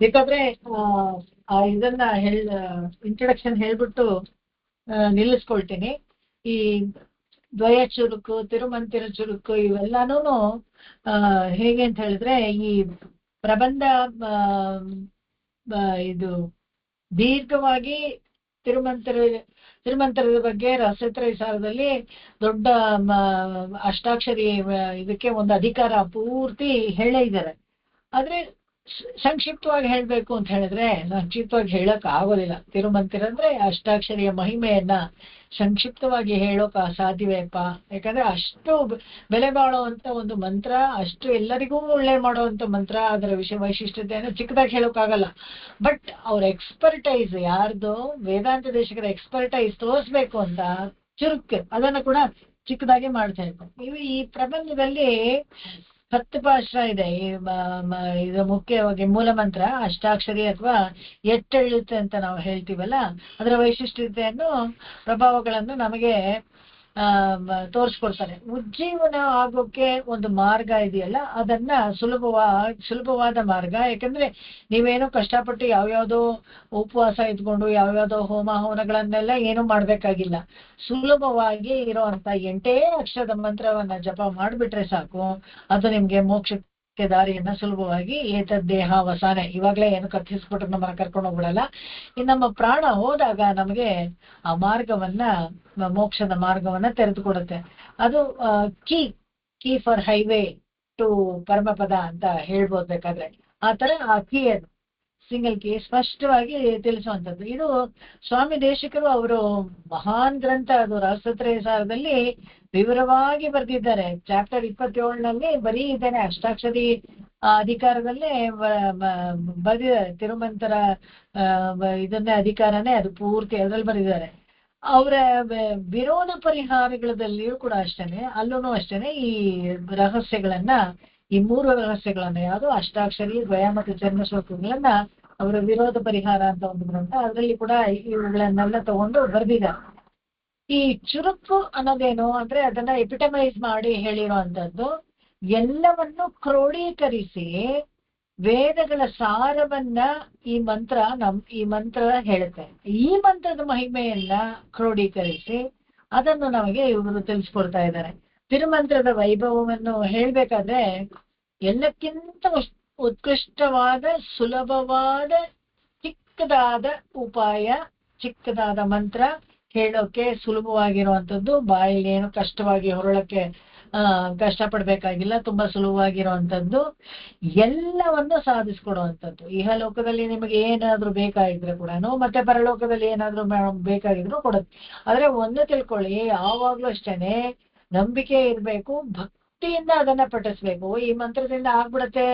ಬೇಕಾದ್ರೆ ಇದನ್ನ ಇಂಟ್ರೊಡಕ್ಷನ್ ಹೇಳ್ಬಿಟ್ಟು ನಿಲ್ಲಿಸ್ಕೊಳ್ತೀನಿ. ಈ ದ್ವಯ ಚುರುಕು, ತಿರುಮಂತಿರ ಚುರುಕು ಇವೆಲ್ಲಾನು ಹೇಗೆ ಅಂತ ಹೇಳಿದ್ರೆ, ಈ ಪ್ರಬಂಧ ಇದು ದೀರ್ಘವಾಗಿ ತಿರುಮಂತರದ ಬಗ್ಗೆ ರಹಸ್ಯತ್ರಯ ಸಾರದಲ್ಲಿ ದೊಡ್ಡ ಅಷ್ಟಾಕ್ಷರಿ ಇದಕ್ಕೆ ಒಂದು ಅಧಿಕಾರ ಪೂರ್ತಿ ಹೇಳೇ ಇದ್ದಾರೆ. ಆದ್ರೆ ಸಂಕ್ಷಿಪ್ತವಾಗಿ ಹೇಳ್ಬೇಕು ಅಂತ ಹೇಳಿದ್ರೆ ಸಂಕ್ಷಿಪ್ತವಾಗಿ ಹೇಳಕ್ ಆಗೋದಿಲ್ಲ. ತಿರುಮಂತಿರ ಅಂದ್ರೆ ಅಷ್ಟಾಕ್ಷರಿಯ ಮಹಿಮೆಯನ್ನ ಸಂಕ್ಷಿಪ್ತವಾಗಿ ಹೇಳೋಕ್ ಸಾಧ್ಯವೇಪ್ಪ? ಯಾಕಂದ್ರೆ ಅಷ್ಟು ಬೆಲೆ ಬಾಳುವಂತ ಒಂದು ಮಂತ್ರ, ಅಷ್ಟು ಎಲ್ಲರಿಗೂ ಒಳ್ಳೆ ಮಾಡುವಂತ ಮಂತ್ರ. ಅದರ ವೈಶಿಷ್ಟ್ಯತೆಯನ್ನು ಚಿಕ್ಕದಾಗಿ ಹೇಳೋಕ್ಕಾಗಲ್ಲ. ಬಟ್ ಅವ್ರ ಎಕ್ಸ್ಪರ್ಟೈಸ್ ಯಾರ್ದು, ವೇದಾಂತ ದೇಶಿಕರ ಎಕ್ಸ್ಪರ್ಟೈಸ್ ತೋರಿಸ್ಬೇಕು ಅಂತ ಚುರುಕು ಅದನ್ನ ಕೂಡ ಚಿಕ್ಕದಾಗಿ ಮಾಡ್ತಾ ಇರ್ತಾರೆ. ಈ ಪ್ರಬಂಧದಲ್ಲಿ 10 ಪಾಶ ಇದೆ. ಇದು ಮುಖ್ಯವಾಗಿ ಮೂಲ ಮಂತ್ರ ಅಷ್ಟಾಕ್ಷರಿ ಅಥವಾ ಎಟ್ಟೆಳುತ್ತೆ ಅಂತ ನಾವು ಹೇಳ್ತೀವಲ್ಲ, ಅದರ ವೈಶಿಷ್ಟ್ಯತೆಯನ್ನು, ಪ್ರಭಾವಗಳನ್ನು ನಮಗೆ ತೋರಿಸ್ಕೊಡ್ತಾರೆ. ಉಜ್ಜೀವನ ಆಗೋಕೆ ಒಂದು ಮಾರ್ಗ ಇದೆಯಲ್ಲ, ಅದನ್ನ ಸುಲಭವಾದ ಮಾರ್ಗ. ಯಾಕಂದ್ರೆ ನೀವೇನೋ ಕಷ್ಟಪಟ್ಟು ಯಾವ್ಯಾವ್ದೋ ಉಪವಾಸ ಇದ್ಕೊಂಡು ಯಾವ್ಯಾವ್ದೋ ಹೋಮ ಹವನಗಳನ್ನೆಲ್ಲ ಏನೂ ಮಾಡ್ಬೇಕಾಗಿಲ್ಲ. ಸುಲಭವಾಗಿ ಇರೋಂತ 8 ಅಕ್ಷರದ ಮಂತ್ರವನ್ನ ಜಪ ಮಾಡ್ಬಿಟ್ರೆ ಸಾಕು, ಅದು ನಿಮ್ಗೆ ಮೋಕ್ಷಕ್ಕೆ ದಾರಿಯನ್ನ ಸುಲಭವಾಗಿ ಏತದ್ದೇಹ ವಸಾನೆ, ಇವಾಗ್ಲೇ ಏನು ಕಥಿಸ್ಬಿಟ್ರೆ ನಮ್ಮನ್ನ ಕರ್ಕೊಂಡು ಹೋಗ್ಬಿಡಲ್ಲ. ನಮ್ಮ ಪ್ರಾಣ ಹೋದಾಗ ನಮಗೆ ಆ ಮಾರ್ಗವನ್ನ, ಮೋಕ್ಷದ ಮಾರ್ಗವನ್ನ ತೆರೆದುಕೊಡುತ್ತೆ. ಅದು key for highway to paramapada ಅಂತ ಹೇಳ್ಬೋದು ಬೇಕಾದ್ರೆ. ಆ ತರ ಆ ಕೀ ಅದು ಸಿಂಗಲ್ ಕೀ ಸ್ಪಷ್ಟವಾಗಿ ತಿಳಿಸುವಂಥದ್ದು. ಇದು ಸ್ವಾಮಿ ದೇಶಿಕರು ಅವರು ಮಹಾನ್ ಗ್ರಂಥ, ಅದು ರಹಸ್ಯತ್ರಯ ಸಾರದಲ್ಲಿ ವಿವರವಾಗಿ ಬರೆದಿದ್ದಾರೆ. ಚಾಪ್ಟರ್ 27ನಲ್ಲಿ ಬರೀ ಇದ್ದೇನೆ ಅಷ್ಟಾಕ್ಷರಿ ಅಧಿಕಾರದಲ್ಲೇ ಬರೆದಿದ್ದಾರೆ. ತಿರುಮಂತರ ಇದನ್ನೇ ಅಧಿಕಾರನೇ ಅದು ಪೂರ್ತಿ ಅದರಲ್ಲಿ ಬರೆದಿದ್ದಾರೆ. ಅವರ ವಿರೋಧ ಪರಿಹಾರಗಳಲ್ಲಿಯೂ ಕೂಡ ಅಷ್ಟೇನೆ, ಅಲ್ಲೂ ಅಷ್ಟೇನೆ ಈ ರಹಸ್ಯಗಳನ್ನ, ಈ 3 ರಹಸ್ಯಗಳನ್ನ, ಯಾವುದು ಅಷ್ಟಾಕ್ಷರಿ, ದ್ವಯ ಮತ್ತು ಚರ್ಮ ಶ್ಲೋಕಗಳನ್ನ ಅವರ ವಿರೋಧ ಪರಿಹಾರ ಅಂತ ಒಂದು ಗ್ರಂಥ, ಅದರಲ್ಲಿ ಕೂಡ ಇವುಗಳನ್ನೆಲ್ಲ ತಗೊಂಡು ಬರೆದಿದ್ದಾರೆ. ಈ ಚುರುಕು ಅನ್ನೋದೇನು ಅಂದ್ರೆ ಅದನ್ನ ಎಪಿಟಮೈಸ್ ಮಾಡಿ ಹೇಳಿರುವಂತದ್ದು, ಎಲ್ಲವನ್ನು ಕ್ರೋಢೀಕರಿಸಿ ವೇದಗಳ ಸಾರವನ್ನ ಈ ಮಂತ್ರ ಹೇಳುತ್ತೆ. ಈ ಮಂತ್ರದ ಮಹಿಮೆಯನ್ನ ಕ್ರೋಢೀಕರಿಸಿ ಅದನ್ನು ನಮಗೆ ಇವರು ತಿಳಿಸ್ಕೊಡ್ತಾ ಇದ್ದಾರೆ. ತಿರುಮಂತ್ರದ ವೈಭವವನ್ನು ಹೇಳ್ಬೇಕಾದ್ರೆ ಎಲ್ಲಕ್ಕಿಂತ ಉತ್ಕೃಷ್ಟವಾದ, ಸುಲಭವಾದ, ಚಿಕ್ಕದಾದ ಉಪಾಯ, ಚಿಕ್ಕದಾದ ಮಂತ್ರ, ಹೇಳೋಕೆ ಸುಲಭವಾಗಿರುವಂಥದ್ದು, ಬಾಯಿಗೆ ಏನು ಕಷ್ಟವಾಗಿ ಹೊರಳಕ್ಕೆ ಕಷ್ಟಪಡ್ಬೇಕಾಗಿಲ್ಲ, ತುಂಬಾ ಸುಲಭವಾಗಿರುವಂಥದ್ದು, ಎಲ್ಲವನ್ನು ಸಾಧಿಸ್ಕೊಡುವಂಥದ್ದು. ಇಹಲೋಕದಲ್ಲಿ ನಿಮಗೆ ಏನಾದ್ರೂ ಬೇಕಾಗಿದ್ರೆ ಕೂಡ, ಮತ್ತೆ ಪರಲೋಕದಲ್ಲಿ ಏನಾದ್ರೂ ಬೇಕಾಗಿದ್ರು ಕೊಡುತ್ತೆ. ಆದ್ರೆ ಒಂದು ತಿಳ್ಕೊಳ್ಳಿ, ಯಾವಾಗ್ಲೂ ಅಷ್ಟೇನೆ ನಂಬಿಕೆ ಇರ್ಬೇಕು, ಭಕ್ತಿಯಿಂದ ಅದನ್ನ ಪಠಿಸ್ಬೇಕು. ಈ ಮಂತ್ರದಿಂದ ಆಗ್ಬಿಡತ್ತೆ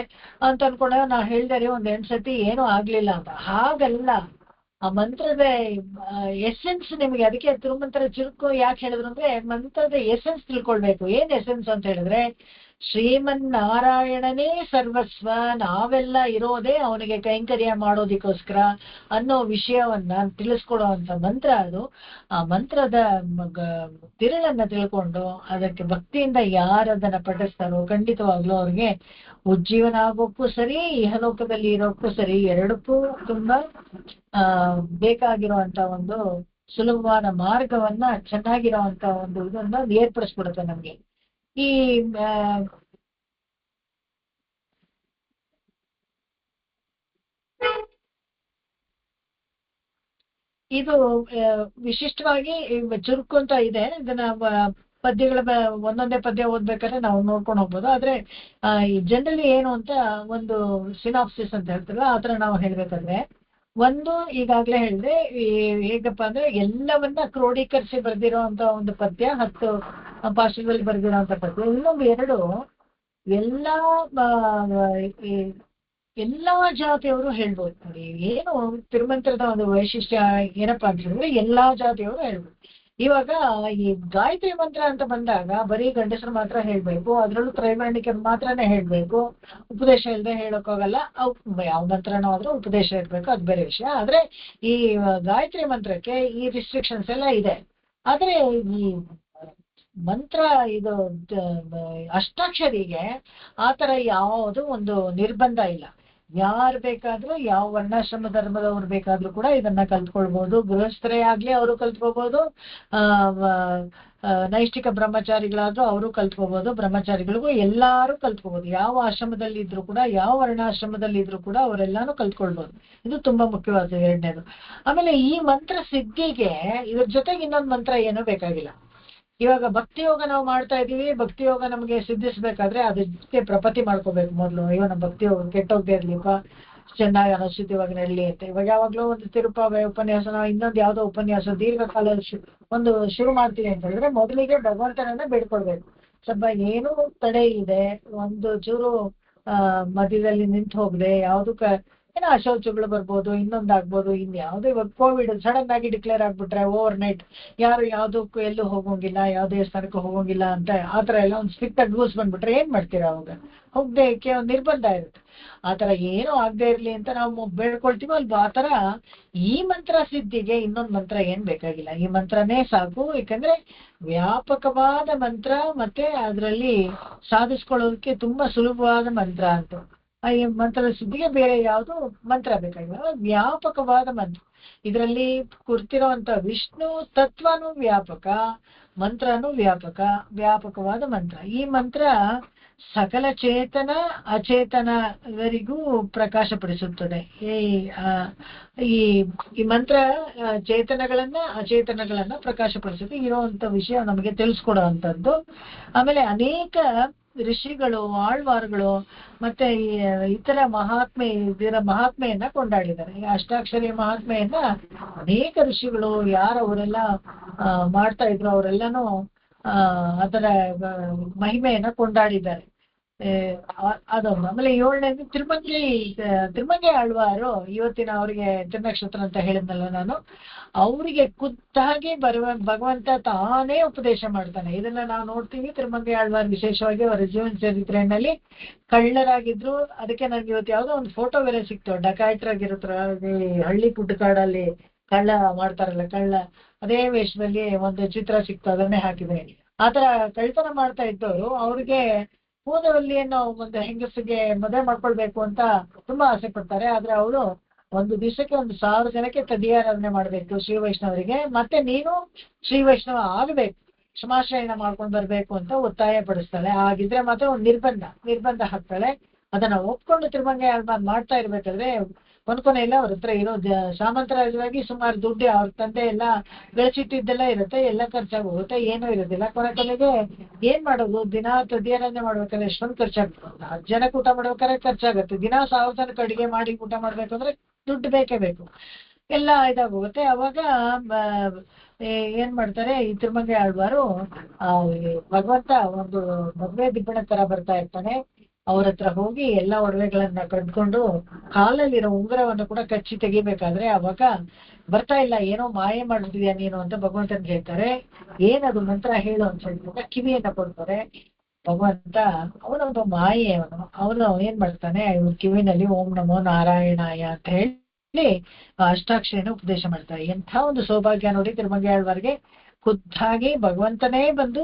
ಅಂತ ಅನ್ಕೊಂಡಾಗ ನಾವು ಹೇಳ್ದಾರೆ ಒಂದ್ 8 ಸತಿ ಏನೂ ಆಗ್ಲಿಲ್ಲ ಅಂತ. ಹಾಗಲ್ಲ, ಆ ಮಂತ್ರದ ಎಸೆನ್ಸ್ ನಿಮಗೆ. ಅದಕ್ಕೆ ತಿರುಮಂತ್ರ ಚುರುಕು ಯಾಕೆ ಹೇಳಿದ್ರು ಅಂದ್ರೆ, ಮಂತ್ರದ ಎಸೆನ್ಸ್ ತಿಳ್ಕೊಳ್ಬೇಕು. ಏನ್ ಎಸೆನ್ಸ್ ಅಂತ ಹೇಳಿದ್ರೆ, ಶ್ರೀಮನ್ನಾರಾಯಣನೇ ಸರ್ವಸ್ವ, ನಾವೆಲ್ಲ ಇರೋದೇ ಅವನಿಗೆ ಕೈಂಕರ್ಯ ಮಾಡೋದಿಕ್ಕೋಸ್ಕರ ಅನ್ನೋ ವಿಷಯವನ್ನ ತಿಳಿಸ್ಕೊಡುವಂತ ಮಂತ್ರ ಅದು. ಆ ಮಂತ್ರದ ತಿರುಳನ್ನ ತಿಳ್ಕೊಂಡು ಅದಕ್ಕೆ ಭಕ್ತಿಯಿಂದ ಯಾರದನ್ನ ಪಠಿಸ್ತಾರೋ ಖಂಡಿತವಾಗ್ಲೂ ಅವ್ರಿಗೆ ಉಜ್ಜೀವನ ಆಗೋಕ್ಕೂ ಸರಿ, ಇಹಲೋಕದಲ್ಲಿ ಇರೋಕ್ಕೂ ಸರಿ, ಎರಡಕ್ಕೂ ತುಂಬಾ ಬೇಕಾಗಿರುವಂತ ಒಂದು ಸುಲಭವಾದ ಮಾರ್ಗವನ್ನ, ಚೆನ್ನಾಗಿರುವಂತ ಒಂದು ಇದನ್ನ ಏರ್ಪಡಿಸ್ಬಿಡುತ್ತೆ ನಮ್ಗೆ. ಈ ಇದು ವಿಶಿಷ್ಟವಾಗಿ ಚುರುಕು ಅಂತ ಇದೆ. ಇದನ್ನ ಪದ್ಯಗಳ ಒಂದೊಂದೇ ಪದ್ಯ ಓದ್ಬೇಕಾದ್ರೆ ನಾವು ನೋಡ್ಕೊಂಡು ಹೋಗ್ಬೋದು. ಆದ್ರೆ ಜನರಲಿ ಏನು ಅಂತ ಒಂದು ಸಿನಾಪ್ಸಿಸ್ ಅಂತ ಹೇಳ್ತಾರಲ್ಲ, ಆತರ ನಾವು ಹೇಳ್ಬೇಕಾದ್ರೆ, ಒಂದು ಈಗಾಗ್ಲೇ ಹೇಳಿದ್ರೆ ಹೇಗಪ್ಪ ಅಂದ್ರೆ ಎಲ್ಲವನ್ನ ಕ್ರೋಢೀಕರಿಸಿ ಬರೆದಿರೋ ಅಂತ ಒಂದು ಪದ್ಯ, 10 ಪಾಶದಲ್ಲಿ ಬರೆದಿರೋಂಥ ಪದ್ಯ. ಇನ್ನೊಂದು 2 ಎಲ್ಲಾ ಜಾತಿಯವರು ಹೇಳ್ಬೋದು. ನೋಡಿ, ಏನು ತಿರುಮಂತ್ರದ ಒಂದು ವೈಶಿಷ್ಟ್ಯ ಏನಪ್ಪಾ ಅಂತ ಹೇಳಿದ್ರೆ, ಎಲ್ಲಾ ಜಾತಿಯವರು ಹೇಳ್ಬೋದು. ಇವಾಗ ಈ ಗಾಯತ್ರಿ ಮಂತ್ರ ಅಂತ ಬಂದಾಗ ಬರೀ ಗಂಡಸರು ಮಾತ್ರ ಹೇಳ್ಬೇಕು, ಅದ್ರಲ್ಲೂ ತ್ರೈವರ್ಣಿಕರು ಮಾತ್ರನೇ ಹೇಳ್ಬೇಕು, ಉಪದೇಶ ಇಲ್ಲದೆ ಹೇಳೋಕ್ಕಾಗಲ್ಲ. ಯಾವ ಮಂತ್ರನೋ ಆದ್ರೂ ಉಪದೇಶ ಇರ್ಬೇಕು, ಅದು ಬೇರೆ ವಿಷಯ. ಆದ್ರೆ ಈ ಗಾಯತ್ರಿ ಮಂತ್ರಕ್ಕೆ ಈ ರಿಸ್ಟ್ರಿಕ್ಷನ್ಸ್ ಎಲ್ಲ ಇದೆ. ಆದ್ರೆ ಈ ಮಂತ್ರ ಇದು ಅಷ್ಟಾಕ್ಷರಿಗೆ ಆತರ ಯಾವುದು ಒಂದು ನಿರ್ಬಂಧ ಇಲ್ಲ. ಯಾರು ಬೇಕಾದ್ರೂ, ಯಾವ ವರ್ಣಾಶ್ರಮ ಧರ್ಮದವ್ರು ಬೇಕಾದ್ರೂ ಕೂಡ ಇದನ್ನ ಕಲ್ತ್ಕೊಳ್ಬಹುದು. ಗೃಹಸ್ಥರೇ ಆಗ್ಲಿ ಅವರು ಕಲ್ತ್ಕೋಬಹುದು, ನೈಷ್ಠಿಕ ಬ್ರಹ್ಮಚಾರಿಗಳಾದ್ರೂ ಅವರು ಕಲ್ತ್ಕೋಬಹುದು, ಬ್ರಹ್ಮಚಾರಿಗಳಿಗೂ ಎಲ್ಲಾರು ಕಲ್ತ್ಕೋಬಹುದು. ಯಾವ ಆಶ್ರಮದಲ್ಲಿ ಇದ್ರು ಕೂಡ, ಯಾವ ವರ್ಣಾಶ್ರಮದಲ್ಲಿ ಇದ್ರು ಕೂಡ ಅವರೆಲ್ಲಾನು ಕಲ್ತ್ಕೊಳ್ಬಹುದು. ಇದು ತುಂಬಾ ಮುಖ್ಯವಾದ ಎರಡನೇದು. ಆಮೇಲೆ ಈ ಮಂತ್ರ ಸಿದ್ಧಿಗೆ ಇದ್ರ ಜೊತೆಗೆ ಇನ್ನೊಂದು ಮಂತ್ರ ಏನೂ ಬೇಕಾಗಿಲ್ಲ. ಇವಾಗ ಭಕ್ತಿ ಯೋಗ ನಾವು ಮಾಡ್ತಾ ಇದೀವಿ, ಭಕ್ತಿ ಯೋಗ ನಮಗೆ ಸಿದ್ಧಿಸ್ಬೇಕಾದ್ರೆ ಅದಕ್ಕೆ ಪ್ರಪತಿ ಮಾಡ್ಕೋಬೇಕು ಮೊದಲು. ಅಯ್ಯೋ ನಮ್ಮ ಭಕ್ತಿ ಯೋಗ ಕೆಟ್ಟೋಗದೆ ಇರ್ಲಿಪ್ಪ, ಚೆನ್ನಾಗಿ ಅನುಸೃತವಾಗಿ ನಡಲಿ ಅಂತ. ಇವಾಗ ಯಾವಾಗ್ಲೂ ಒಂದು ತಿರುಪಾವೆ ಉಪನ್ಯಾಸ, ಇನ್ನೊಂದು ಯಾವ್ದೋ ಉಪನ್ಯಾಸ ದೀರ್ಘಕಾಲ ಒಂದು ಶುರು ಮಾಡ್ತೀವಿ ಅಂತ ಹೇಳಿದ್ರೆ ಮೊದಲಿಗೆ ಭಗವಂತನನ್ನ ಬೇಡ್ಕೊಳ್ಬೇಕು. ಸ್ವಲ್ಪ ಏನು ತಡೆ ಇದೆ, ಒಂದು ಚೂರು ಮಧ್ಯದಲ್ಲಿ ನಿಂತು ಹೋಗದೆ, ಏನೋ ಅಶೌಚಗಳು ಬರ್ಬೋದು, ಇನ್ನೊಂದಾಗ್ಬೋದು, ಇನ್ಯಾವುದೋ. ಇವಾಗ ಕೋವಿಡ್ ಸಡನ್ ಆಗಿ ಡಿಕ್ಲೇರ್ ಆಗ್ಬಿಟ್ರೆ ಓವರ್ ನೈಟ್ ಯಾರು ಯಾವ್ದಕ್ಕೂ ಎಲ್ಲೂ ಹೋಗೋಂಗಿಲ್ಲ, ಯಾವ ದೇವಸ್ಥಾನಕ್ಕೂ ಹೋಗೋಂಗಿಲ್ಲ ಅಂತ ಆತರ ಎಲ್ಲ ಒಂದು ಸ್ಟ್ರಿಕ್ಟ್ ಆಗಿ ರೂಲ್ಸ್ ಬಂದ್ಬಿಟ್ರೆ ಏನ್ ಮಾಡ್ತೀರಾ? ಅವಾಗ ಹೋಗ್ದೇಕ್ಕೆ ಒಂದು ನಿರ್ಬಂಧ ಇರುತ್ತೆ. ಆತರ ಏನೂ ಆಗದೆ ಇರ್ಲಿ ಅಂತ ನಾವು ಬೇಡ್ಕೊಳ್ತೀವೋ ಅಲ್ವಾ, ಆತರ ಈ ಮಂತ್ರ ಸಿದ್ಧಿಗೆ ಇನ್ನೊಂದು ಮಂತ್ರ ಏನ್ ಬೇಕಾಗಿಲ್ಲ. ಈ ಮಂತ್ರನೇ ಸಾಕು. ಯಾಕಂದ್ರೆ ವ್ಯಾಪಕವಾದ ಮಂತ್ರ, ಮತ್ತೆ ಅದರಲ್ಲಿ ಸಾಧಿಸ್ಕೊಳ್ಳೋದಕ್ಕೆ ತುಂಬಾ ಸುಲಭವಾದ ಮಂತ್ರ ಅಂತ. ಈ ಮಂತ್ರದ ಸಿದ್ಧಿಗೆ ಬೇರೆ ಯಾವುದು ಮಂತ್ರ ಬೇಕಾಗಿಲ್ಲ, ವ್ಯಾಪಕವಾದ ಮಂತ್ರ. ಇದರಲ್ಲಿ ಕುರ್ತಿರೋಂತ ವಿಷ್ಣು ತತ್ವನೂ ವ್ಯಾಪಕ, ಮಂತ್ರನೂ ವ್ಯಾಪಕವಾದ ಮಂತ್ರ. ಈ ಮಂತ್ರ ಸಕಲ ಚೇತನ ಅಚೇತನವರಿಗೂ ಪ್ರಕಾಶಪಡಿಸುತ್ತದೆ. ಈ ಮಂತ್ರ ಚೇತನಗಳನ್ನ ಅಚೇತನಗಳನ್ನ ಪ್ರಕಾಶಪಡಿಸುತ್ತೆ. ಇರುವಂತ ವಿಷಯ ನಮಗೆ ತಿಳಿಸ್ಕೊಡೋ ಅಂತದ್ದು. ಆಮೇಲೆ ಅನೇಕ ಋಷಿಗಳು, ಆಳ್ವಾರುಗಳು ಮತ್ತೆ ಇತರ ಇದರ ಮಹಾತ್ಮೆಯನ್ನ ಕೊಂಡಾಡಿದ್ದಾರೆ. ಈ ಅಷ್ಟಾಕ್ಷರಿ ಮಹಾತ್ಮೆಯನ್ನ ಅನೇಕ ಋಷಿಗಳು ಅವರೆಲ್ಲ ಮಾಡ್ತಾ ಇದ್ರು, ಅವರೆಲ್ಲಾನು ಅದರ ಮಹಿಮೆಯನ್ನ ಕೊಂಡಾಡಿದ್ದಾರೆ. ಅದೊಂದು. ಆಮೇಲೆ ಏಳನೇದು ತಿರುಮಂಗೆ ಆಳ್ವಾರು. ಇವತ್ತಿನ ಅವ್ರಿಗೆ ತಿರುನಕ್ಷತ್ರ ಅಂತ ಹೇಳಿದ್ನಲ್ಲ ನಾನು, ಅವರಿಗೆ ಖುದ್ದಾಗಿ ಭಗವಂತ ತಾನೇ ಉಪದೇಶ ಮಾಡ್ತಾನೆ. ಇದನ್ನ ನಾವು ನೋಡ್ತೀವಿ. ತಿರುಮಂಗೆ ಆಳ್ವಾರ್ ವಿಶೇಷವಾಗಿ ಅವರ ಜೀವನ ಚರಿತ್ರೆಯಲ್ಲಿ ಕಳ್ಳರಾಗಿದ್ರು. ಅದಕ್ಕೆ ನನ್ಗೆ ಇವತ್ತು ಯಾವ್ದೋ ಒಂದು ಫೋಟೋ ಬೇರೆ ಸಿಕ್ತು. ಡಕಾಯಿಟ್ರಾಗಿರುತ್ತ ಹಳ್ಳಿ ಪುಟ್ಟಕಾಡಲ್ಲಿ ಕಳ್ಳ ಮಾಡ್ತಾರಲ್ಲ, ಅದೇ ವೇಷದಲ್ಲಿ ಒಂದು ಚಿತ್ರ ಸಿಕ್ತು, ಅದನ್ನೇ ಹಾಕಿದ್ರೆ. ಆತರ ಕಳ್ತನ ಮಾಡ್ತಾ ಇದ್ದವರು ಅವ್ರಿಗೆ ಕೂದವಲ್ಲಿಯನ್ನು ಒಂದು ಹೆಂಗಸಿಗೆ ಮದುವೆ ಮಾಡ್ಕೊಳ್ಬೇಕು ಅಂತ ತುಂಬಾ ಆಸೆ ಪಡ್ತಾರೆ. ಆದ್ರೆ ಅವರು ಒಂದು ದಿವಸಕ್ಕೆ 1000 ಜನಕ್ಕೆ ತದಿಯಾರಾಧನೆ ಮಾಡ್ಬೇಕು ಶ್ರೀ ವೈಷ್ಣವರಿಗೆ, ಮತ್ತೆ ನೀನು ಶ್ರೀ ವೈಷ್ಣವ ಆಗ್ಬೇಕು, ಕ್ಷಮಾಶ್ರಯಣ ಮಾಡ್ಕೊಂಡು ಬರ್ಬೇಕು ಅಂತ ಒತ್ತಾಯ ಪಡಿಸ್ತಾಳೆ. ಆಗಿದ್ರೆ ಮಾತ್ರ ಒಂದು ನಿರ್ಬಂಧ ಹಾಕ್ತಾಳೆ. ಅದನ್ನ ಒಪ್ಕೊಂಡು ತಿರುಮಂಗೆ ಆಳ್ವಾರ್ ಮಾಡ್ತಾ ಇರ್ಬೇಕಾದ್ರೆ ಕೊನೆ ಇಲ್ಲ, ಅವ್ರ ಹತ್ರ ಇರೋ ಸಾಮಂತರಾಜವಾಗಿ ಸುಮಾರು ದುಡ್ಡು ಅವ್ರ ತಂದೆ ಎಲ್ಲ ಗಳಿಸಿಟ್ಟಿದ್ದೆಲ್ಲ ಇರುತ್ತೆ, ಎಲ್ಲ ಖರ್ಚಾಗಿ ಹೋಗುತ್ತೆ, ಏನೂ ಇರೋದಿಲ್ಲ. ಕೊನೆಗೆ ಏನ್ ಮಾಡೋದು? ದಿನಾ ತದಿಯಾರಾಧನೆ ಮಾಡ್ಬೇಕಾದ್ರೆ ಎಷ್ಟೊಂದು ಖರ್ಚಾಗ್ತದೆ. 10 ಜನಕ್ಕೆ ಊಟ ಮಾಡ್ಬೇಕಾದ್ರೆ ಖರ್ಚಾಗುತ್ತೆ. ದಿನಾ 1000 ಜನಕ್ಕೆ ಅಡಿಗೆ ಮಾಡಿ ಊಟ ಮಾಡ್ಬೇಕಂದ್ರೆ ದುಡ್ಡು ಬೇಕೇ ಬೇಕು, ಎಲ್ಲ ಇದಾಗೋಗುತ್ತೆ. ಅವಾಗ ಏನ್ ಮಾಡ್ತಾರೆ, ಈ ತಿರುಮಂಗೆ ಆಳ್ವಾರು ಭಗವಂತ ಒಂದು ಮದ್ವೆ ದಿಬ್ಬಣ ತರ ಬರ್ತಾ ಇರ್ತಾನೆ. ಅವ್ರ ಹತ್ರ ಹೋಗಿ ಎಲ್ಲಾ ಒಡವೆಗಳನ್ನ ಕದ್ಕೊಂಡು ಕಾಲಲ್ಲಿರೋ ಉಂಗುರವನ್ನು ಕೂಡ ಕಚ್ಚಿ ತೆಗಿಬೇಕಾದ್ರೆ ಅವಾಗ ಬರ್ತಾ ಇಲ್ಲ, ಏನೋ ಮಾಯೆ ಮಾಡ್ತಿದ್ಯಾ ನೀನು ಅಂತ ಭಗವಂತನ್ ಹೇಳ್ತಾರೆ. ಏನದು ಮಂತ್ರ ಹೇಳು ಅಂತ ಹೇಳ್ಬಿಟ್ಟು ಕಿವಿಯನ್ನ ಕೊಡ್ತಾರೆ. ಭಗವಂತ ಅವನೊಬ್ಬ ಮಾಯೆ, ಅವನು ಏನ್ ಮಾಡ್ತಾನೆ, ಇವ್ರ ಕಿವಿನಲ್ಲಿ ಓಂ ನಮೋ ನಾರಾಯಣಾಯ ಅಂತ ಹೇಳಿ ಅಷ್ಟಾಕ್ಷರಿನ ಉಪದೇಶ ಮಾಡ್ತಾರೆ. ಎಂಥ ಒಂದು ಸೌಭಾಗ್ಯ ನೋಡಿ ತಿರುಮಂಗೆ ಆಳ್ವಾರ್ಗೆ. ಖುದ್ದಾಗಿ ಭಗವಂತನೇ ಬಂದು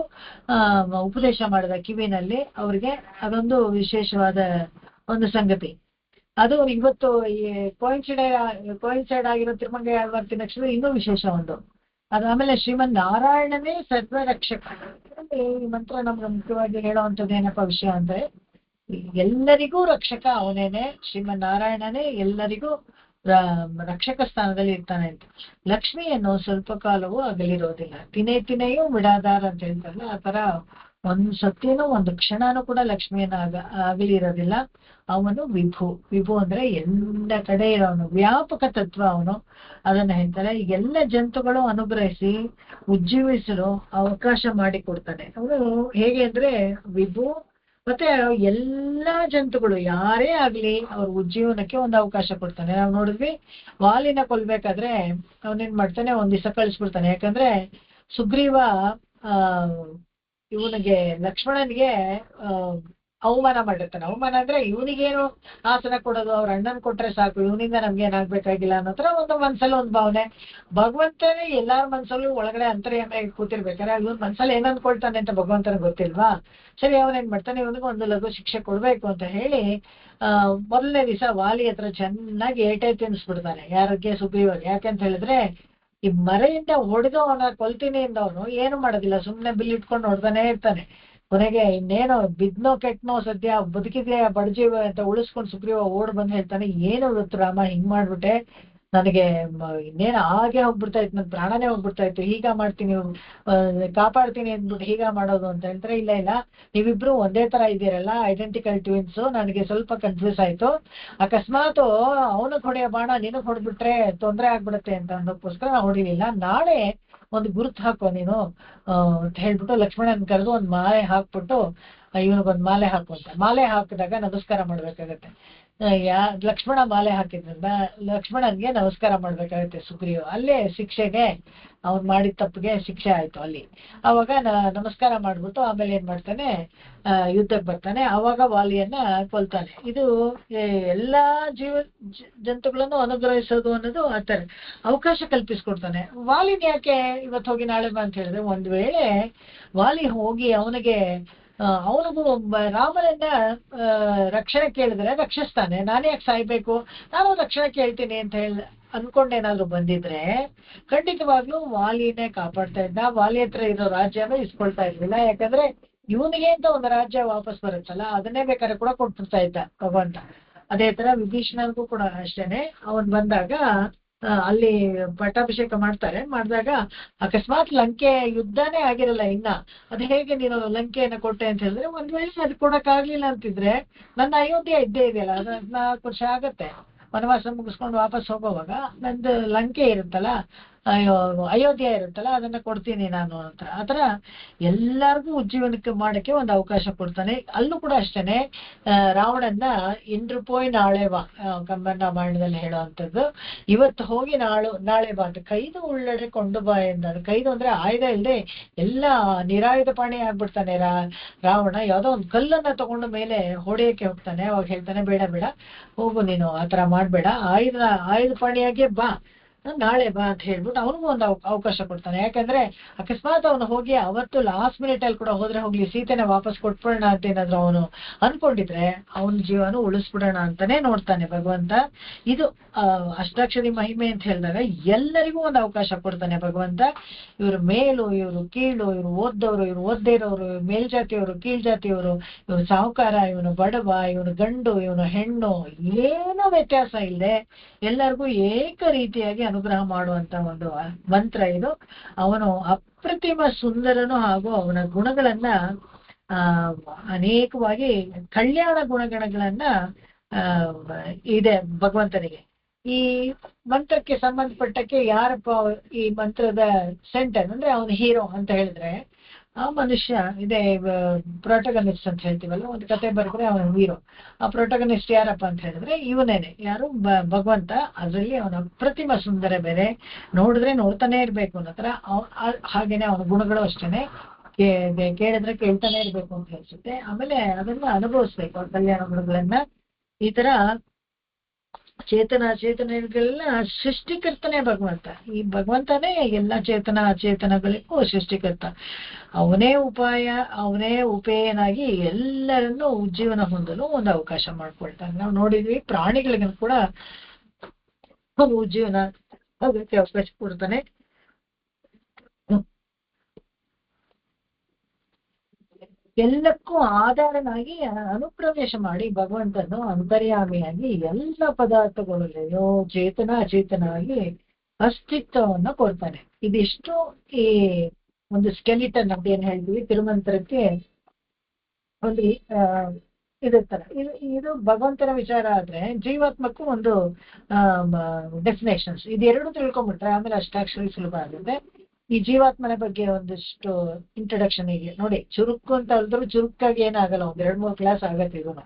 ಉಪದೇಶ ಮಾಡಿದ ಕಿವಿನಲ್ಲಿ ಅವ್ರಿಗೆ. ಅದೊಂದು ವಿಶೇಷವಾದ ಒಂದು ಸಂಗತಿ. ಅದು ಇವತ್ತು ಕೋಯಿನ್ಸೈಡ್ ಆಗಿರೋ ತಿರುಮಂಗೆ ಆಳ್ವಾರ್ ತಿರುನಕ್ಷತ್ರ ಇನ್ನೂ ವಿಶೇಷ ಒಂದು. ಅದಾದ್ಮೇಲೆ ಶ್ರೀಮನ್ ನಾರಾಯಣನೇ ಸರ್ವ ರಕ್ಷಕ. ಈ ಮಂತ್ರ ನಮ್ಗೆ ಮುಖ್ಯವಾಗಿ ಹೇಳೋವಂಥದ್ದು ಏನಪ್ಪ ವಿಷಯ ಅಂದ್ರೆ, ಎಲ್ಲರಿಗೂ ರಕ್ಷಕ ಅವನೇನೆ. ಶ್ರೀಮನ್ ನಾರಾಯಣನೇ ಎಲ್ಲರಿಗೂ ರಕ್ಷಕ ಸ್ಥಾನದಲ್ಲಿ ಇರ್ತಾನೆ ಅಂತ. ಲಕ್ಷ್ಮಿಯನ್ನು ಸ್ವಲ್ಪ ಕಾಲವೂ ಅಗಲಿರೋದಿಲ್ಲ, ತಿನೆಯೂ ಬಿಡಾದಾರ ಅಂತ ಹೇಳ್ತಾರಲ್ಲ, ಆ ತರ ಒಂದ್ ಸತ್ಯನೂ ಒಂದು ಕ್ಷಣನೂ ಕೂಡ ಲಕ್ಷ್ಮಿಯನ್ನ ಅಗಲಿರೋದಿಲ್ಲ. ಅವನು ವಿಭು ಅಂದ್ರೆ ಎಲ್ಲ ಕಡೆ ಇರೋನು, ವ್ಯಾಪಕ ತತ್ವ ಅವನು. ಅದನ್ನ ಹೇಳ್ತಾರೆ. ಈಗೆಲ್ಲ ಜಂತುಗಳು ಅನುಗ್ರಹಿಸಿ ಉಜ್ಜೀವಿಸಲು ಅವಕಾಶ ಮಾಡಿಕೊಡ್ತಾನೆ ಅವನು. ಹೇಗೆ ಅಂದ್ರೆ ವಿಭು, ಮತ್ತೆ ಎಲ್ಲಾ ಜಂತುಗಳು ಯಾರೇ ಆಗ್ಲಿ ಅವ್ರ ಉಜ್ಜೀವನಕ್ಕೆ ಒಂದು ಅವಕಾಶ ಕೊಡ್ತಾನೆ. ನಾವು ನೋಡಿದ್ವಿ, ವಾಲಿನ ಕೊಲ್ಬೇಕಾದ್ರೆ ಅವನೇನ್ ಮಾಡ್ತಾನೆ, ಒಂದ್ ದಿವಸ ಕಳಿಸ್ಬಿಡ್ತಾನೆ. ಯಾಕಂದ್ರೆ ಸುಗ್ರೀವ ಇವನಿಗೆ ಲಕ್ಷ್ಮಣನಿಗೆ ಅವಮಾನ ಮಾಡಿರ್ತಾನೆ. ಅವಮಾನ ಅಂದ್ರೆ ಇವನಿಗೇನು ಆಸನ ಕೊಡೋದು, ಅವ್ರ ಅಣ್ಣನ್ ಕೊಟ್ರೆ ಸಾಕು, ಇವನಿಂದ ನಮ್ಗೆ ಏನಾಗ್ಬೇಕಾಗಿಲ್ಲ ಅನ್ನೋ ತರ ಒಂದು ಮನ್ಸಲ್ಲಿ ಒಂದು ಭಾವನೆ. ಭಗವಂತನೇ ಎಲ್ಲಾರ ಮನ್ಸಲ್ಲೂ ಒಳಗಡೆ ಅಂತರ್ಯಾಮಿಯಾಗಿ ಕೂತಿರ್ಬೇಕಾದ್ರೆ ಇವನ್ ಮನ್ಸಲ್ಲಿ ಏನ್ ಅನ್ಕೊಳ್ತಾನೆ ಅಂತ ಭಗವಂತನ ಗೊತ್ತಿಲ್ವಾ? ಸರಿ, ಅವನೇನ್ ಮಾಡ್ತಾನೆ, ಇವನಿಗೆ ಒಂದು ಲಘು ಶಿಕ್ಷೆ ಕೊಡ್ಬೇಕು ಅಂತ ಹೇಳಿ ಮೊದಲನೇ ದಿವಸ ವಾಲಿ ಹತ್ರ ಚೆನ್ನಾಗಿ ಏಟೆ ತಿನ್ಸ್ಬಿಡ್ತಾನೆ. ಯಾರಿಗೆ? ಸುಗ್ರೀವಗೆ. ಯಾಕಂತ ಹೇಳಿದ್ರೆ ಈ ಮರೆಯಿಂದ ಹೊಡೆದು ಅವನ ಕೊಲ್ತೀನಿ ಎಂದವನು ಏನು ಮಾಡೋದಿಲ್ಲ, ಸುಮ್ನೆ ಬಿಲ್ ಇಟ್ಕೊಂಡು ಹೊಡ್ತಾನೆ ಇರ್ತಾನೆ. ಕೊನೆಗೆ ಇನ್ನೇನೋ ಬಿದ್ನೋ ಕೆಟ್ನೋ ಸದ್ಯ ಬದುಕಿದ್ಯಾ ಬಡ್ಜೀವ ಅಂತ ಉಳಿಸ್ಕೊಂಡು ಸುಗ್ರೀವ ಓಡ್ ಬಂದು ಹೇಳ್ತಾನೆ, ಏನು ಇವತ್ತು ರಾಮ ಹಿಂಗ್ ಮಾಡ್ಬಿಟ್ಟೆ, ನನಗೆ ಇನ್ನೇನು ಹಾಗೆ ಹೋಗ್ಬಿಡ್ತಾ ಇತ್ತು, ನನ್ ಪ್ರಾಣನೇ ಹೋಗ್ಬಿಡ್ತಾ ಇತ್ತು, ಹೀಗ ಮಾಡ್ತೀನಿ ಕಾಪಾಡ್ತೀನಿ ಅಂದ್ಬಿಟ್ಟು ಹೀಗ ಮಾಡೋದು ಅಂತ ಹೇಳ್ತಾರೆ. ಇಲ್ಲ ಇಲ್ಲ, ನೀವಿಬ್ರು ಒಂದೇ ತರ ಇದ್ದೀರಲ್ಲ, ಐಡೆಂಟಿಕಲ್ ಟ್ವಿನ್ಸ್, ನನಗೆ ಸ್ವಲ್ಪ ಕನ್ಫ್ಯೂಸ್ ಆಯ್ತು, ಅಕಸ್ಮಾತ್ ಅವನಿಗೆ ಹೊಡೆಯೋ ಬಾಣ ನಿನಗ್ ಹೊಡ್ಬಿಟ್ರೆ ತೊಂದರೆ ಆಗ್ಬಿಡುತ್ತೆ ಅಂತ ಅನ್ನೋಕ್ಕೋಸ್ಕರ ನಾ ಹೊಡಿಲಿಲ್ಲ. ನಾಳೆ ಒಂದು ಗುರುತು ಹಾಕೋ ನೀನು ಅಂತ ಹೇಳ್ಬಿಟ್ಟು ಲಕ್ಷ್ಮಣನ್ ಕರೆದು ಒಂದ್ ಮಾಲೆ ಹಾಕ್ಬಿಟ್ಟು ಇವನಿಗೊಂದ್ ಮಾಲೆ ಹಾಕು ಅಂತ. ಮಾಲೆ ಹಾಕಿದಾಗ ನಮಸ್ಕಾರ ಮಾಡ್ಬೇಕಾಗತ್ತೆ. ಲಕ್ಷ್ಮಣ ಮಾಲೆ ಹಾಕಿದ್ರಿಂದ ಲಕ್ಷ್ಮಣನ್ಗೆ ನಮಸ್ಕಾರ ಮಾಡ್ಬೇಕಾಗತ್ತೆ ಸುಗ್ರೀವ. ಅಲ್ಲೇ ಶಿಕ್ಷೆಗೆ ಅವ್ನು ಮಾಡಿದ ತಪ್ಪಿಗೆ ಶಿಕ್ಷೆ ಆಯ್ತು ಅಲ್ಲಿ. ಅವಾಗ ನಮಸ್ಕಾರ ಮಾಡ್ಬಿಟ್ಟು ಆಮೇಲೆ ಏನ್ ಮಾಡ್ತಾನೆ, ಯುದ್ಧಕ್ಕೆ ಬರ್ತಾನೆ. ಅವಾಗ ವಾಲಿಯನ್ನ ಕೊಲ್ತಾನೆ. ಇದು ಎಲ್ಲಾ ಜಂತುಗಳನ್ನು ಅನುಗ್ರಹಿಸೋದು ಅನ್ನೋದು ಆತರ ಅವಕಾಶ ಕಲ್ಪಿಸ್ಕೊಡ್ತಾನೆ. ವಾಲಿನ ಯಾಕೆ ಇವತ್ತು ಹೋಗಿ ನಾಳೆ ಬಾ ಅಂತ ಹೇಳಿದ್ರೆ, ಒಂದ್ ವೇಳೆ ವಾಲಿ ಹೋಗಿ ಅವನಿಗೆ ಅವನಿಗೂ ರಾಮನನ್ನ ರಕ್ಷಣೆ ಕೇಳಿದ್ರೆ ರಕ್ಷಿಸ್ತಾನೆ, ನಾನೇ ಯಾಕೆ ಸಾಯ್ಬೇಕು, ನಾನು ರಕ್ಷಣೆ ಕೇಳ್ತೀನಿ ಅಂತ ಅನ್ಕೊಂಡೇನಾದ್ರು ಬಂದಿದ್ರೆ ಖಂಡಿತವಾಗ್ಲೂ ವಾಲಿನೇ ಕಾಪಾಡ್ತಾ ಇದ್ದ. ವಾಲಿ ಹತ್ರ ಇರೋ ರಾಜ್ಯನ ಇಸ್ಕೊಳ್ತಾ ಇರ್ಲಿಲ್ಲ. ಯಾಕಂದ್ರೆ ಇವನಿಗೆ ಅಂತ ಒಂದು ರಾಜ್ಯ ವಾಪಸ್ ಬರುತ್ತಲ್ಲ, ಅದನ್ನೇ ಬೇಕಾದ್ರೆ ಕೂಡ ಕೊಟ್ಬಿಡ್ತಾ ಇದ್ದ ಭಗವಂತ. ಅದೇ ತರ ವಿಭೀಷಣನ್ಗೂ ಕೂಡ ಅಷ್ಟೇನೆ, ಅವನ್ ಬಂದಾಗ ಅಲ್ಲಿ ಪಟ್ಟಾಭಿಷೇಕ ಮಾಡಿದಾಗ ಅಕಸ್ಮಾತ್ ಲಂಕೆ ಯುದ್ಧನೇ ಆಗಿರಲ್ಲ ಇನ್ನ, ಅದ್ ಹೇಗೆ ನೀನು ಲಂಕೆಯನ್ನ ಕೊಟ್ಟೆ ಅಂತ ಹೇಳಿದ್ರೆ, ಒಂದ್ ವೇಳೆ ಅದು ಕೊಡಕ್ ಆಗ್ಲಿಲ್ಲ ಅಂತಿದ್ರೆ ನನ್ನ ಅಯೋಧ್ಯ ಇದ್ದೇ ಇದೆಯಲ್ಲ, 14 ವರ್ಷ ಆಗತ್ತೆ ವನವಾಸ ಮುಗಿಸ್ಕೊಂಡು ವಾಪಸ್ ಹೋಗೋವಾಗ ನಂದು ಲಂಕೆ ಇರುತ್ತಲ್ಲ, ಅಯೋಧ್ಯ ಇರುತ್ತಲ್ಲ, ಅದನ್ನ ಕೊಡ್ತೀನಿ ನಾನು ಅಂತ. ಆತರ ಎಲ್ಲಾರ್ಗು ಉಜ್ಜೀವನಕ್ಕೆ ಮಾಡಕ್ಕೆ ಒಂದು ಅವಕಾಶ ಕೊಡ್ತಾನೆ. ಅಲ್ಲೂ ಕೂಡ ಅಷ್ಟೇನೆ, ರಾವಣನ್ನ ಇಂದ್ರ ಪೋಯ್ ನಾಳೆ ಬಾ ಕಂಬನ್ ರಾಮಾಯಣದಲ್ಲಿ ಹೇಳುವಂಥದ್ದು. ಇವತ್ತು ಹೋಗಿ ನಾಳೆ ಬಾ ಅಂತ, ಕೈದು ಉಳ್ಳಡೆ ಕೊಂಡು ಬಾ ಎಂದ. ಕೈದು ಅಂದ್ರೆ ಆಯುಧ ಇಲ್ಲದೆ ಎಲ್ಲ ನಿರಾಯುಧ ಪಾಣಿ ಆಗ್ಬಿಡ್ತಾನೆ ರಾವಣ. ಯಾವ್ದೋ ಒಂದು ಕಲ್ಲನ್ನ ತಗೊಂಡು ಮೇಲೆ ಹೊಡೆಯಕ್ಕೆ ಹೋಗ್ತಾನೆ. ಅವಾಗ ಹೇಳ್ತಾನೆ, ಬೇಡ ಬೇಡ ಹೋಗು ನೀನು, ಆತರ ಮಾಡ್ಬೇಡ, ಆಯುಧ ಪಾಣಿಯಾಗೆ ಬಾ, ನಾಳೆ ಬಾ ಅಂತ ಹೇಳ್ಬಿಟ್ಟು ಅವನಿಗೂ ಒಂದು ಅವಕಾಶ ಕೊಡ್ತಾನೆ. ಯಾಕಂದ್ರೆ ಅಕಸ್ಮಾತ್ ಅವನು ಹೋಗಿ ಅವತ್ತು ಲಾಸ್ಟ್ ಮಿನಿಟ್ ಅಲ್ಲಿ ಕೂಡ ಹೋದ್ರೆ ಹೋಗ್ಲಿ, ಸೀತೆನ ವಾಪಸ್ ಕೊಟ್ಬಿಡೋಣ ಅಂತ ಏನಾದ್ರು ಅವನು ಅನ್ಕೊಂಡಿದ್ರೆ ಅವನ ಜೀವನ ಉಳಿಸ್ಬಿಡೋಣ ಅಂತಾನೆ ನೋಡ್ತಾನೆ ಭಗವಂತ. ಇದು ಅಷ್ಟಾಕ್ಷರಿ ಮಹಿಮೆ ಅಂತ ಹೇಳಿದಾಗ ಎಲ್ಲರಿಗೂ ಒಂದು ಅವಕಾಶ ಕೊಡ್ತಾನೆ ಭಗವಂತ. ಇವ್ರು ಮೇಲು, ಇವ್ರು ಕೀಳು, ಇವ್ರು ಓದ್ದವ್ರು, ಇವ್ರು ಓದ್ದೇ ಇರೋರು, ಮೇಲ್ಜಾತಿಯವರು, ಕೀಳ್ಜಾತಿಯವರು, ಇವ್ರು ಸಾಹುಕಾರ, ಇವನು ಬಡವ, ಇವನು ಗಂಡು, ಇವನು ಹೆಣ್ಣು, ಏನೋ ವ್ಯತ್ಯಾಸ ಇಲ್ಲದೆ ಎಲ್ಲರಿಗೂ ಏಕ ರೀತಿಯಾಗಿ ಅನುಗ್ರಹ ಮಾಡುವಂತ ಒಂದು ಮಂತ್ರ ಇದು. ಅವನು ಅಪ್ರತಿಮ ಸುಂದರನು, ಹಾಗೂ ಅವನ ಗುಣಗಳನ್ನ ಅನೇಕವಾಗಿ ಕಲ್ಯಾಣ ಗುಣಗಣಗಳನ್ನ ಇದೆ ಭಗವಂತನಿಗೆ. ಈ ಮಂತ್ರಕ್ಕೆ ಸಂಬಂಧಪಟ್ಟಕ್ಕೆ ಯಾರಪ್ಪ ಈ ಮಂತ್ರದ ಸೆಂಟರ್ ಅಂದ್ರೆ ಅವನ ಹೀರೋ ಅಂತ ಹೇಳಿದ್ರೆ, ಆ ಮನುಷ್ಯ ಇದೆ ಪ್ರೊಟಗನಿಸ್ಟ್ ಅಂತ ಹೇಳ್ತೀವಲ್ಲ, ಒಂದು ಕತೆ ಬರೆದ್ರೆ ಅವನ ಹೀರೋ. ಆ ಪ್ರೊಟಗನಿಸ್ಟ್ ಯಾರಪ್ಪ ಅಂತ ಹೇಳಿದ್ರೆ ಇವನೇನೆ, ಯಾರು? ಭಗವಂತ. ಅದ್ರಲ್ಲಿ ಅವನ ಅಪ್ರತಿಮ ಸುಂದರ ಬೇರೆ, ನೋಡಿದ್ರೆ ನೋಡ್ತಾನೆ ಇರ್ಬೇಕು ಅನ್ನೋ ತರ. ಹಾಗೇನೆ ಅವನ ಗುಣಗಳು ಅಷ್ಟೇನೆ, ಕೇಳಿದ್ರೆ ಕೇಳ್ತಾನೆ ಇರ್ಬೇಕು ಅಂತ ಹೇಳ್ಸುತ್ತೆ. ಆಮೇಲೆ ಅದನ್ನ ಅನುಭವಿಸ್ಬೇಕು ಆ ಕಲ್ಯಾಣ ಗುಣಗಳನ್ನ. ಈ ತರ ಚೇತನಗಳೆಲ್ಲ ಸೃಷ್ಟಿಕರ್ತನೇ ಭಗವಂತ. ಈ ಭಗವಂತನೇ ಎಲ್ಲ ಚೇತನಗಳಿಗೂ ಸೃಷ್ಟಿಕರ್ತ. ಅವನೇ ಉಪಾಯ, ಅವನೇ ಉಪೇಯನಾಗಿ ಎಲ್ಲರನ್ನೂ ಉಜ್ಜೀವನ ಹೊಂದಲು ಒಂದು ಅವಕಾಶ ಮಾಡ್ಕೊಳ್ತಾನೆ. ನಾವು ನೋಡಿದ್ವಿ, ಪ್ರಾಣಿಗಳಿಗೂ ಕೂಡ ಉಜ್ಜೀವನ ಅದಕ್ಕೆ ಅವಕಾಶ ಕೊಡ್ತಾನೆ. ಎಲ್ಲಕ್ಕೂ ಆಧಾರನಾಗಿ ಅನುಪ್ರವೇಶ ಮಾಡಿ ಭಗವಂತನು ಅಂತರ್ಯಾಮಿಯಾಗಿ ಎಲ್ಲ ಪದಾರ್ಥಗಳಲ್ಲಿಯೋ ಚೇತನ ಅಚೇತನಾಗಿ ಅಸ್ತಿತ್ವವನ್ನ ಕೊಡ್ತಾನೆ. ಇದಿಷ್ಟು ಈ ಒಂದು ಸ್ಕೆಲಿಟನ್ ಅಂತ ಏನ್ ಹೇಳ್ತೀವಿ ತಿರುಮಂತ್ರಕ್ಕೆ ಒಂದು ಇದಿರ್ತಾರ. ಇದು ಭಗವಂತನ ವಿಚಾರ ಆದ್ರೆ, ಜೀವಾತ್ಮಕ್ಕೂ ಒಂದು ಡೆಫಿನೇಷನ್ಸ್. ಇದೆರಡು ತಿಳ್ಕೊಂಡ್ಬಿಟ್ರೆ ಆಮೇಲೆ ಅಷ್ಟಾಕ್ಷರಿ ಸುಲಭ ಆಗುತ್ತೆ. ಈ ಜೀವಾತ್ಮನ ಬಗ್ಗೆ ಒಂದಿಷ್ಟು ಇಂಟ್ರೊಡಕ್ಷನ್ ಹೀಗೆ ನೋಡಿ, ಚುರುಕು ಅಂತ ಹೇಳಿದ್ರು ಚುರುಕಾಗಿ ಏನಾಗಲ್ಲ, 1-2-3 ಕ್ಲಾಸ್ ಆಗತ್ತೆ. ಇದನ್ನು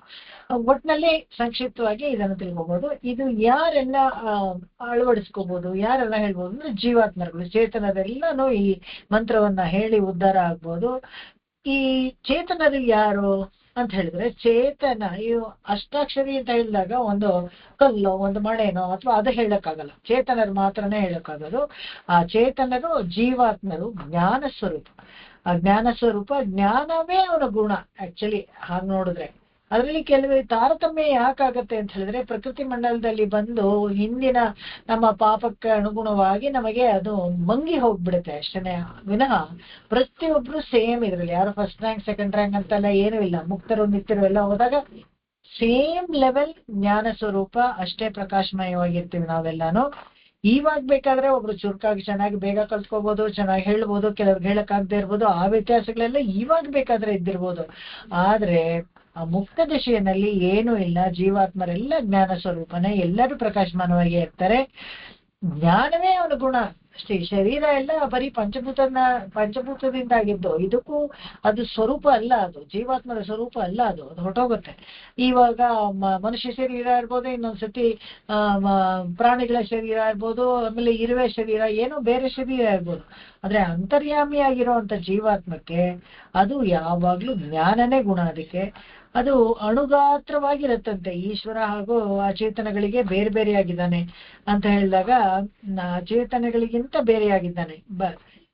ಒಟ್ಟಿನಲ್ಲಿ ಸಂಕ್ಷಿಪ್ತವಾಗಿ ಇದನ್ನು ತಿಳ್ಕೊಬಹುದು. ಇದು ಯಾರೆಲ್ಲ ಅಳವಡಿಸ್ಕೋಬಹುದು, ಯಾರೆಲ್ಲ ಹೇಳ್ಬೋದು ಅಂದ್ರೆ ಜೀವಾತ್ಮಗಳು, ಚೇತನರೆಲ್ಲಾನು ಈ ಮಂತ್ರವನ್ನ ಹೇಳಿ ಉದ್ಧಾರ ಆಗ್ಬೋದು. ಈ ಚೇತನರು ಯಾರು ಅಂತ ಹೇಳಿದ್ರೆ ಚೇತನ, ಇವು ಅಷ್ಟಾಕ್ಷರಿ ಅಂತ ಹೇಳಿದಾಗ ಒಂದು ಕಲ್ಲು, ಒಂದು ಮಳೆನೋ ಅಥವಾ ಅದು ಹೇಳಕ್ಕಾಗಲ್ಲ, ಚೇತನರು ಮಾತ್ರನೇ ಹೇಳಕ್ಕಾಗೋದು. ಆ ಚೇತನರು ಜೀವಾತ್ಮರು ಜ್ಞಾನ ಸ್ವರೂಪ. ಆ ಜ್ಞಾನ ಸ್ವರೂಪ, ಜ್ಞಾನವೇ ಅವನ ಗುಣ ಆಕ್ಚುಲಿ ಹಾಗೆ ನೋಡಿದ್ರೆ. ಅದರಲ್ಲಿ ಕೆಲವು ತಾರತಮ್ಯ ಯಾಕಾಗತ್ತೆ ಅಂತ ಹೇಳಿದ್ರೆ, ಪ್ರಕೃತಿ ಮಂಡಲದಲ್ಲಿ ಬಂದು ಹಿಂದಿನ ನಮ್ಮ ಪಾಪಕ್ಕೆ ಅನುಗುಣವಾಗಿ ನಮಗೆ ಅದು ಮಂಗಿ ಹೋಗ್ಬಿಡುತ್ತೆ ಅಷ್ಟೇ ವಿನಃ ಪ್ರತಿಯೊಬ್ರು ಸೇಮ್ ಇದ್ರಲ್ಲಿ. ಯಾರು ಫಸ್ಟ್ ರ್ಯಾಂಕ್ ಸೆಕೆಂಡ್ ರ್ಯಾಂಕ್ ಅಂತೆಲ್ಲ ಏನೂ ಇಲ್ಲ. ಮುಕ್ತರು ನಿತ್ಯರು ಎಲ್ಲ ಹೋದಾಗ ಸೇಮ್ ಲೆವೆಲ್ ಜ್ಞಾನ ಸ್ವರೂಪ, ಅಷ್ಟೇ ಪ್ರಕಾಶಮಯವಾಗಿರ್ತೀವಿ ನಾವೆಲ್ಲಾನು. ಇವಾಗ ಬೇಕಾದ್ರೆ ಒಬ್ರು ಚುರುಕಾಗಿ ಚೆನ್ನಾಗಿ ಬೇಗ ಕಲ್ತ್ಕೋಬಹುದು, ಚೆನ್ನಾಗಿ ಹೇಳ್ಬೋದು, ಕೆಲವ್ರಿಗೆ ಹೇಳಕ್ಕಾಗದೆ ಇರ್ಬೋದು. ಆ ವ್ಯತ್ಯಾಸಗಳೆಲ್ಲ ಇವಾಗ ಬೇಕಾದ್ರೆ ಇದ್ದಿರ್ಬೋದು. ಆದ್ರೆ ಆ ಮುಕ್ತ ದಶೆಯಲ್ಲಿ ಏನೂ ಇಲ್ಲ. ಜೀವಾತ್ಮರೆಲ್ಲ ಜ್ಞಾನ ಸ್ವರೂಪನೇ, ಎಲ್ಲರೂ ಪ್ರಕಾಶಮಾನವಾಗಿ ಇರ್ತಾರೆ. ಜ್ಞಾನವೇ ಅವನ ಗುಣ ಅಷ್ಟೇ. ಶರೀರ ಎಲ್ಲ ಬರೀ ಪಂಚಭೂತದಿಂದ ಆಗಿದ್ದು. ಇದಕ್ಕೂ ಅದು ಸ್ವರೂಪ ಅಲ್ಲ, ಅದು ಜೀವಾತ್ಮದ ಸ್ವರೂಪ ಅಲ್ಲ, ಅದು ಹೊರಟೋಗುತ್ತೆ. ಇವಾಗ ಮನುಷ್ಯ ಶರೀರ ಇರ್ಬೋದು, ಇನ್ನೊಂದ್ಸತಿ ಪ್ರಾಣಿಗಳ ಶರೀರ ಇರ್ಬೋದು, ಆಮೇಲೆ ಇರುವೆ ಶರೀರ, ಏನೋ ಬೇರೆ ಶರೀರ ಇರ್ಬೋದು. ಆದ್ರೆ ಅಂತರ್ಯಾಮಿಯಾಗಿರುವಂತ ಜೀವಾತ್ಮಕ್ಕೆ ಅದು ಯಾವಾಗ್ಲೂ ಜ್ಞಾನನೇ ಗುಣ. ಅದಕ್ಕೆ ಅದು ಅಣುಗಾತ್ರವಾಗಿರತ್ತಂತೆ. ಈಶ್ವರ ಹಾಗೂ ಅಚೇತನಗಳಿಗೆ ಬೇರೆ ಬೇರೆಯಾಗಿದ್ದಾನೆ ಅಂತ ಹೇಳಿದಾಗ, ಅಚೇತನಗಳಿಗಿಂತ ಬೇರೆಯಾಗಿದ್ದಾನೆ.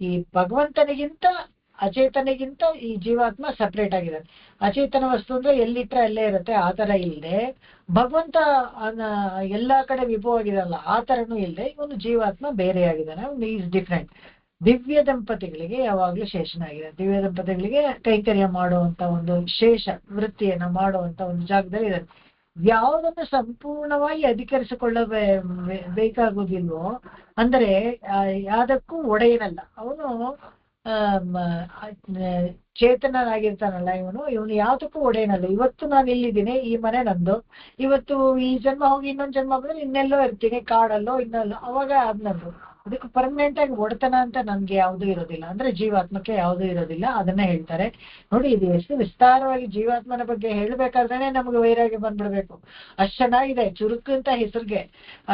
ಈ ಭಗವಂತನಿಗಿಂತ ಅಚೇತನಿಗಿಂತ ಈ ಜೀವಾತ್ಮ ಸಪ್ರೇಟ್ ಆಗಿದ್ದಾನೆ. ಅಚೇತನ ವಸ್ತು ಅಂದ್ರೆ ಎಲ್ಲಿಟ್ರೆ ಅಲ್ಲೇ ಇರುತ್ತೆ, ಆ ತರ ಇಲ್ಲದೆ ಭಗವಂತ ಎಲ್ಲಾ ಕಡೆ ವಿಭವವಾಗಿದಲ್ಲ, ಆ ತರನೂ ಇಲ್ಲದೆ ಇವನು ಜೀವಾತ್ಮ ಬೇರೆಯಾಗಿದ್ದಾನೆ. Is different. ದಿವ್ಯ ದಂಪತಿಗಳಿಗೆ ಯಾವಾಗ್ಲೂ ಶೇಷನಾಗಿದೆ. ದಿವ್ಯ ದಂಪತಿಗಳಿಗೆ ಕೈಂಕರ್ಯ ಮಾಡುವಂತ ಒಂದು ಶೇಷ ವೃತ್ತಿಯನ್ನ ಮಾಡುವಂತ ಒಂದು ಜಾಗದಲ್ಲಿ ಇದೆ. ಯಾವುದನ್ನು ಸಂಪೂರ್ಣವಾಗಿ ಬೇಕಾಗುವುದಿಲ್ವೋ ಅಂದರೆ ಯಾವ್ದಕ್ಕೂ ಒಡೆಯನಲ್ಲ ಅವನು. ಚೇತನನಾಗಿರ್ತಾನಲ್ಲ ಇವನು ಯಾವ್ದಕ್ಕೂ ಒಡೆಯನಲ್ಲ. ಇವತ್ತು ನಾನು ಇಲ್ಲಿದ್ದೀನಿ, ಈ ಮನೆ ನಂದು. ಇವತ್ತು ಈ ಜನ್ಮ ಹೋಗಿ ಇನ್ನೊಂದ್ ಜನ್ಮ ಬಂದ್ರೆ ಇನ್ನೆಲ್ಲೋ ಇರ್ತೀನಿ, ಕಾಡಲ್ಲೋ ಇನ್ನೆಲ್ಲೋ, ಅವಾಗ ಅದ್ ನಂದು. ಅದಕ್ಕೆ ಪರ್ಮನೆಂಟ್ ಆಗಿ ಒಡೆತನ ಅಂತ ನನ್ಗೆ ಯಾವುದೂ ಇರೋದಿಲ್ಲ. ಅಂದ್ರೆ ಜೀವಾತ್ಮಕ್ಕೆ ಯಾವುದೂ ಇರೋದಿಲ್ಲ. ಅದನ್ನ ಹೇಳ್ತಾರೆ ನೋಡಿ. ಇದು ಎಷ್ಟು ವಿಸ್ತಾರವಾಗಿ ಜೀವಾತ್ಮನ ಬಗ್ಗೆ ಹೇಳ್ಬೇಕಾದ್ರೆ ನಮ್ಗೆ ವೈರಾಗ್ಯ ಬಂದ್ಬಿಡ್ಬೇಕು. ಅಷ್ಟ್ ಚೆನ್ನಾಗಿದೆ, ಚುರುಕು ಅಂತ ಹೆಸರಿಗೆ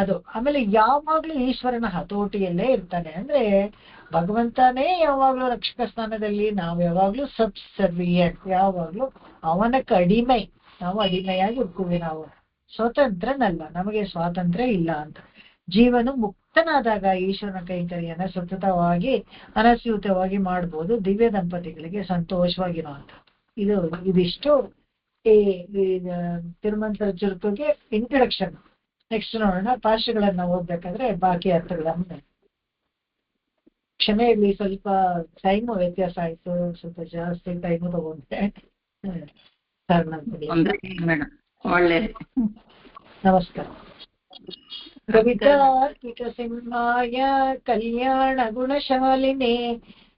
ಅದು. ಆಮೇಲೆ ಯಾವಾಗ್ಲೂ ಈಶ್ವರನ ಹತೋಟಿಯಲ್ಲೇ ಇರ್ತಾನೆ. ಅಂದ್ರೆ ಭಗವಂತನೇ ಯಾವಾಗ್ಲೂ ರಕ್ಷಕ ಸ್ಥಾನದಲ್ಲಿ, ನಾವು ಯಾವಾಗ್ಲೂ ಸಬ್ಸರ್ವಿಯಂಟ್, ಯಾವಾಗ್ಲೂ ಅವನ ಕಡಿಮೆ. ನಾವು ಅಡಿಮೆಯಾಗಿ ಇರ್ತೀವಿ. ನಾವು ಸ್ವತಂತ್ರನಲ್ಲ, ನಮಗೆ ಸ್ವಾತಂತ್ರ್ಯ ಇಲ್ಲ ಅಂತ. ಜೀವನು ಮುಕ್ತನಾದಾಗ ಈಶ್ವರನ ಕೈಂಕರ್ಯನ ಸತತವಾಗಿ ಅನಸ್ಯೂತವಾಗಿ ಮಾಡ್ಬೋದು. ದಿವ್ಯ ದಂಪತಿಗಳಿಗೆ ಸಂತೋಷವಾಗಿರೋ ಅಂತ. ಇದಿಷ್ಟು ಈ ತಿರುಮಂತ್ರ ಚುರುಕಿಗೆ ಇಂಟ್ರಡಕ್ಷನ್. ನೆಕ್ಸ್ಟ್ ನೋಡೋಣ, ಪಾರ್ಶ್ವಗಳನ್ನ ಓದ್ಬೇಕಾದ್ರೆ ಬಾಕಿ ಅರ್ಥಗಳನ್ನ. ಕ್ಷಮೆ ಇರ್ಲಿ, ಸ್ವಲ್ಪ ಟೈಮು ವ್ಯತ್ಯಾಸ ಆಯ್ತು, ಸ್ವಲ್ಪ ಜಾಸ್ತಿ ಟೈಮು ತಗೊಂಡೆ. ಒಳ್ಳೆ ನಮಸ್ಕಾರ. ಕವಿತಾರ್ಕಿಕ ಸಿಂಹಾಯ ಕಲ್ಯಾಣ ಗುಣಶಾಲಿನೇ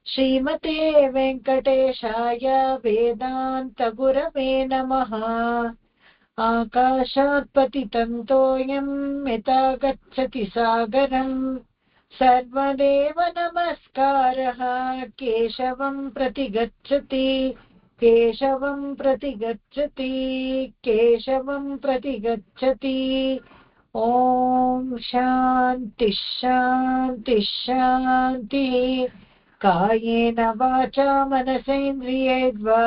ಶ್ರೀಮತೆ ವೆಂಕಟೇಶಾಯ ವೇದಾಂತ ಗುರವೇ ನಮಃ. ಆಕಾಶಾತ್ ಪತಿತಂ ತೋಯಂ ಯಥಾ ಗಚ್ಚತಿ ಸಾಗರಂ ಸರ್ವದೇವ ನಮಸ್ಕಾರಃ ಕೇಶವಂ ಪ್ರತಿ ಗಚ್ಚತಿ ಕೇಶವಂ ಪ್ರತಿ ಗಚ್ಚತಿ ಕೇಶವಂ ಪ್ರತಿ ಗಚ್ಚತಿ. ಓಂ ಶಾಂತಿ ಶಾಂತಿ ಶಾಂತಿ. ಕಾಯೇನ ವಾಚಾ ಮನಸೇಂದ್ರಿಯೈರ್ವಾ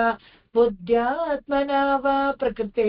ಬುದ್ಧ್ಯಾತ್ಮನಾ ವಾ ಪ್ರಕೃತೆ